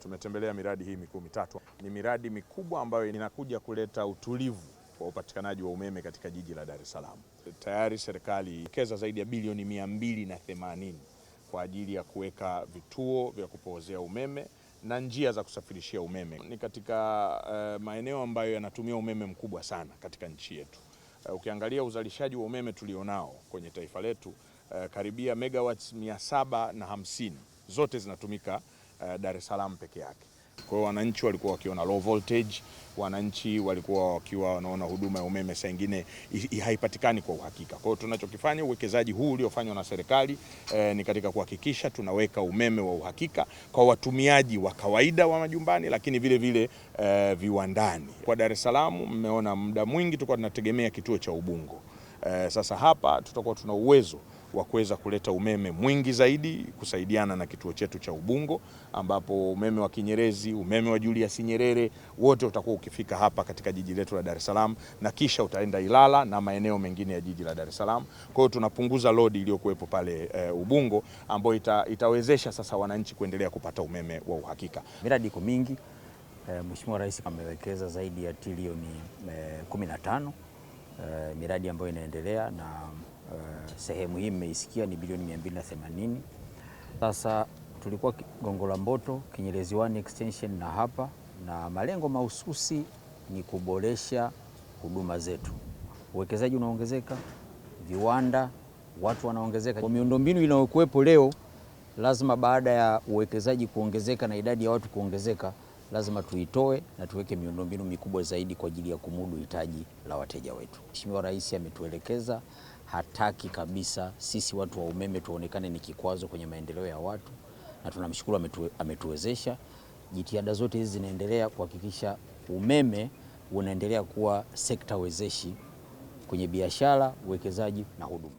Tumetembelea miradi hii mikuu mitatu. Ni miradi mikubwa ambayo inakuja kuleta utulivu kwa upatikanaji wa umeme katika jiji la Dar es Salaam. Tayari serikali imewekeza zaidi ya bilioni 280 kwa ajili ya kuweka vituo vya kupoozea umeme na njia za kusafirishia umeme. Ni katika maeneo ambayo yanatumia umeme mkubwa sana katika nchi yetu. Ukiangalia uzalishaji wa umeme tulionao kwenye taifa letu, karibia megawatts 750 zote zinatumika Dar es Salaam peke yake. Kwa hiyo wananchi walikuwa wakiona low voltage, wananchi walikuwa wakiwa wanaona huduma ya umeme saa nyingine haipatikani kwa uhakika. Kwa hiyo tunachokifanya, uwekezaji huu uliofanywa na serikali ni katika kuhakikisha tunaweka umeme wa uhakika kwa watumiaji wa kawaida wa majumbani, lakini vile vile viwandani. Kwa Dar es Salaam mmeona muda mwingi tulikuwa tunategemea kituo cha Ubungo. Sasa hapa tutakuwa tuna uwezo wa kuweza kuleta umeme mwingi zaidi kusaidiana na kituo chetu cha Ubungo, ambapo umeme wa Kinyerezi, umeme wa Julius Nyerere wote utakuwa ukifika hapa katika jiji letu la Dar es Salaam, na kisha utaenda Ilala na maeneo mengine ya jiji la Dar es Salaam. Kwa hiyo tunapunguza load iliyokuwepo pale Ubungo, ambayo itawezesha sasa wananchi kuendelea kupata umeme wa uhakika. Miradi iko mingi. Mheshimiwa Rais amewekeza zaidi ya trilioni 15 miradi ambayo inaendelea, na sehemu hii mmeisikia ni bilioni 280. Sasa tulikuwa Gongo la Mboto, Kinyerezi 1 extension na hapa, na malengo mahususi ni kuboresha huduma zetu. Uwekezaji unaongezeka, viwanda, watu wanaongezeka. Kwa miundombinu inayokuwepo leo, lazima baada ya uwekezaji kuongezeka na idadi ya watu kuongezeka, lazima tuitoe na tuweke miundombinu mikubwa zaidi kwa ajili ya kumudu hitaji la wateja wetu. Mheshimiwa Rais ametuelekeza, hataki kabisa sisi watu wa umeme tuonekane ni kikwazo kwenye maendeleo ya watu, na tunamshukuru ametuwezesha. Jitihada zote hizi zinaendelea kuhakikisha umeme unaendelea kuwa sekta wezeshi kwenye biashara, uwekezaji na huduma.